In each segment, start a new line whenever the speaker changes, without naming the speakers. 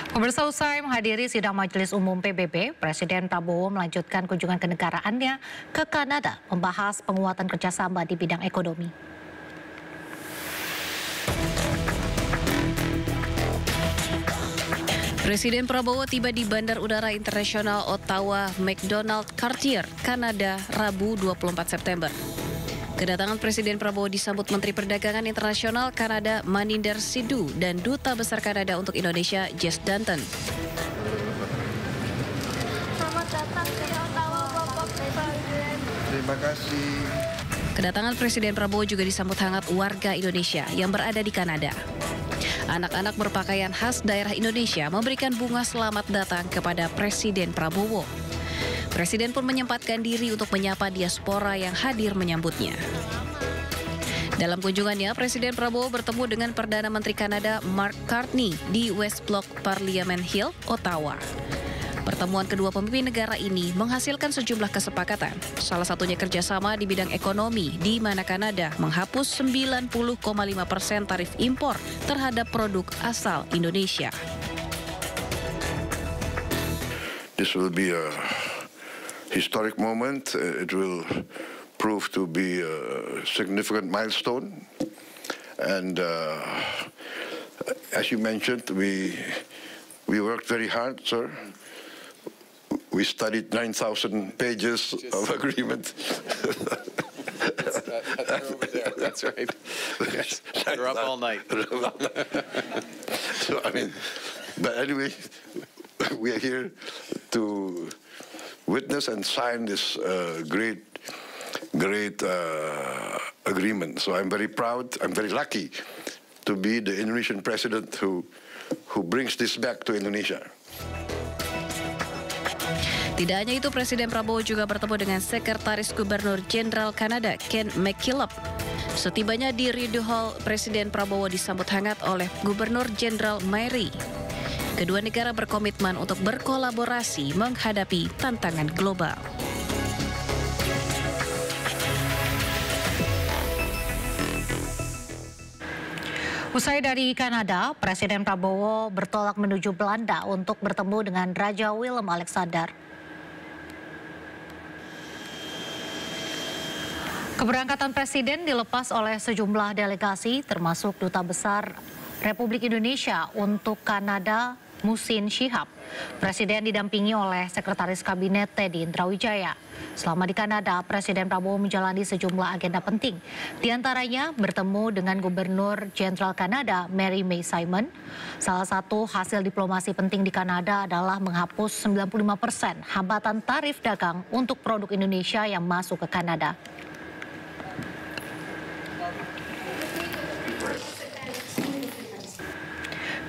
Pemirsa, usai menghadiri sidang Majelis Umum PBB, Presiden Prabowo melanjutkan kunjungan kenegaraannya ke Kanada membahas penguatan kerjasama di bidang ekonomi.
Presiden Prabowo tiba di Bandar Udara Internasional Ottawa McDonald Cartier, Kanada, Rabu 24 September. Kedatangan Presiden Prabowo disambut Menteri Perdagangan Internasional Kanada Maninder Sidhu dan Duta Besar Kanada untuk Indonesia Jess Danton.
Selamat datang ke Ottawa, Bapak Presiden.
Terima kasih.
Kedatangan Presiden Prabowo juga disambut hangat warga Indonesia yang berada di Kanada. Anak-anak berpakaian khas daerah Indonesia memberikan bunga selamat datang kepada Presiden Prabowo. Presiden pun menyempatkan diri untuk menyapa diaspora yang hadir menyambutnya. Dalam kunjungannya, Presiden Prabowo bertemu dengan Perdana Menteri Kanada Mark Carney di West Block Parliament Hill, Ottawa. Pertemuan kedua pemimpin negara ini menghasilkan sejumlah kesepakatan, salah satunya kerjasama di bidang ekonomi, di mana Kanada menghapus 90,5% tarif impor terhadap produk asal Indonesia.
This will be a historic moment. It will prove to be a significant milestone. And as you mentioned, we worked very hard, sir. We studied 9,000 pages of agreement.
That's over there. That's right. We're up all night.
So, I mean, but anyway, we are here to witness and sign this great agreement. So I'm very proud, I'm very lucky to be the Indonesian president who brings this back to Indonesia.
Tidak hanya itu, Presiden Prabowo juga bertemu dengan Sekretaris Gubernur Jenderal Kanada Ken McKillop. Setibanya di Rideau Hall, Presiden Prabowo disambut hangat oleh Gubernur Jenderal Mary. Kedua negara berkomitmen untuk berkolaborasi menghadapi tantangan global.
Usai dari Kanada, Presiden Prabowo bertolak menuju Belanda untuk bertemu dengan Raja Willem-Alexander. Keberangkatan Presiden dilepas oleh sejumlah delegasi, termasuk Duta Besar Republik Indonesia untuk Kanada, Musin Shihab. Presiden didampingi oleh Sekretaris Kabinet Teddy Indrawijaya. Selama di Kanada, Presiden Prabowo menjalani sejumlah agenda penting. Di antaranya bertemu dengan Gubernur Jenderal Kanada Mary May Simon. Salah satu hasil diplomasi penting di Kanada adalah menghapus 95% hambatan tarif dagang untuk produk Indonesia yang masuk ke Kanada.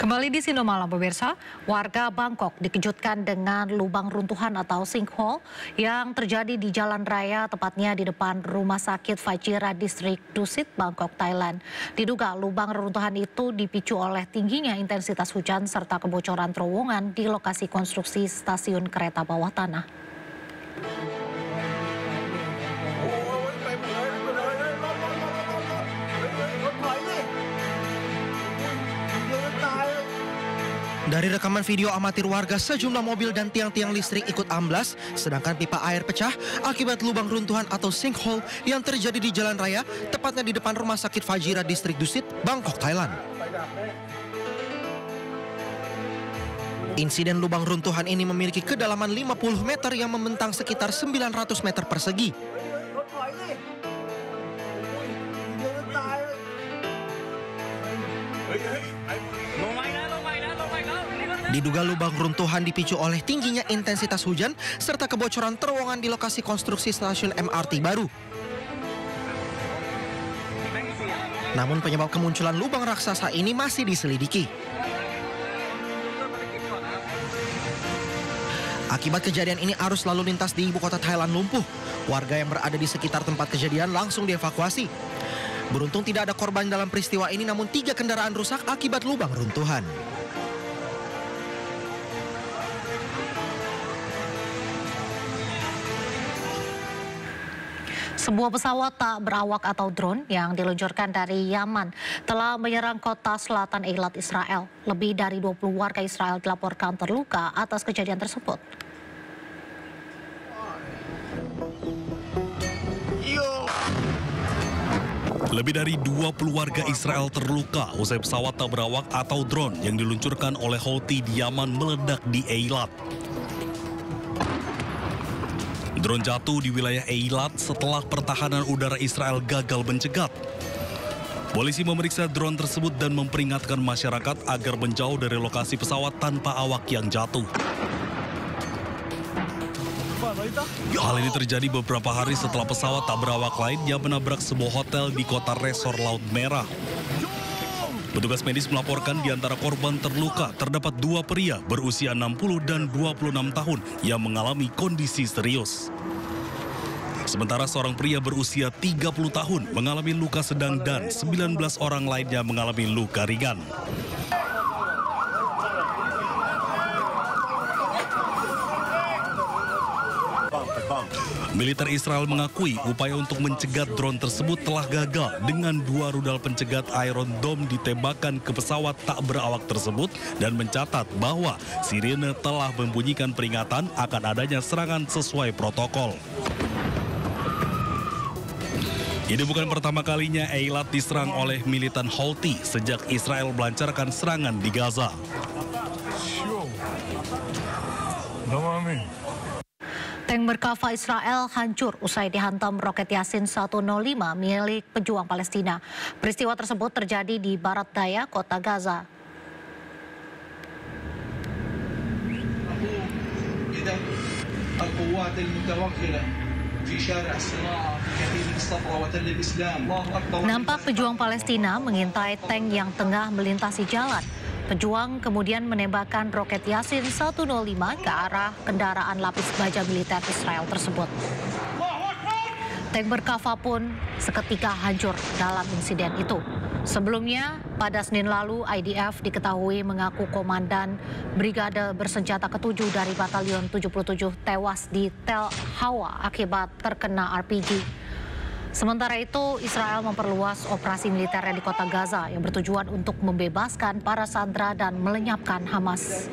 Kembali di Sindo Malam, pemirsa, warga Bangkok dikejutkan dengan lubang runtuhan atau sinkhole yang terjadi di jalan raya, tepatnya di depan Rumah Sakit Fajira Distrik Dusit, Bangkok, Thailand. Diduga lubang runtuhan itu dipicu oleh tingginya intensitas hujan serta kebocoran terowongan di lokasi konstruksi stasiun kereta bawah tanah.
Dari rekaman video amatir warga, sejumlah mobil dan tiang-tiang listrik ikut amblas, sedangkan pipa air pecah akibat lubang runtuhan atau sinkhole yang terjadi di jalan raya, tepatnya di depan Rumah Sakit Fajira Distrik Dusit, Bangkok, Thailand. Insiden lubang runtuhan ini memiliki kedalaman 50 meter yang membentang sekitar 900 meter persegi. Diduga lubang runtuhan dipicu oleh tingginya intensitas hujan serta kebocoran terowongan di lokasi konstruksi stasiun MRT baru. Namun penyebab kemunculan lubang raksasa ini masih diselidiki. Akibat kejadian ini, arus lalu lintas di ibu kota Thailand lumpuh. Warga yang berada di sekitar tempat kejadian langsung dievakuasi. Beruntung tidak ada korban dalam peristiwa ini, namun 3 kendaraan rusak akibat lubang runtuhan.
Sebuah pesawat tak berawak atau drone yang diluncurkan dari Yaman telah menyerang kota selatan Eilat, Israel. Lebih dari 20 warga Israel dilaporkan terluka atas kejadian tersebut.
Lebih dari 20 warga Israel terluka usai pesawat tak berawak atau drone yang diluncurkan oleh Houthi di Yaman meledak di Eilat. Drone jatuh di wilayah Eilat setelah pertahanan udara Israel gagal mencegat. Polisi memeriksa drone tersebut dan memperingatkan masyarakat agar menjauh dari lokasi pesawat tanpa awak yang jatuh. Hal ini terjadi beberapa hari setelah pesawat tak berawak lainnya menabrak sebuah hotel di kota Resor Laut Merah. Petugas medis melaporkan di antara korban terluka terdapat 2 pria berusia 60 dan 26 tahun yang mengalami kondisi serius. Sementara seorang pria berusia 30 tahun mengalami luka sedang dan 19 orang lainnya mengalami luka ringan. Militer Israel mengakui upaya untuk mencegat drone tersebut telah gagal dengan 2 rudal pencegat Iron Dome ditembakkan ke pesawat tak berawak tersebut dan mencatat bahwa sirene telah membunyikan peringatan akan adanya serangan sesuai protokol. Ini bukan pertama kalinya Eilat diserang oleh militan Houthi sejak Israel melancarkan serangan di Gaza.
Tank Merkava Israel hancur usai dihantam roket Yasin 105 milik pejuang Palestina. Peristiwa tersebut terjadi di barat daya kota Gaza. Nampak pejuang Palestina mengintai tank yang tengah melintasi jalan. Pejuang kemudian menembakkan roket Yasin 105 ke arah kendaraan lapis baja militer Israel tersebut. Tank Merkava pun seketika hancur dalam insiden itu. Sebelumnya, pada Senin lalu, IDF diketahui mengaku komandan Brigade Bersenjata ke-7 dari Batalion 77 tewas di Tel Hawa akibat terkena RPG. Sementara itu, Israel memperluas operasi militernya di kota Gaza yang bertujuan untuk membebaskan para sandera dan melenyapkan Hamas.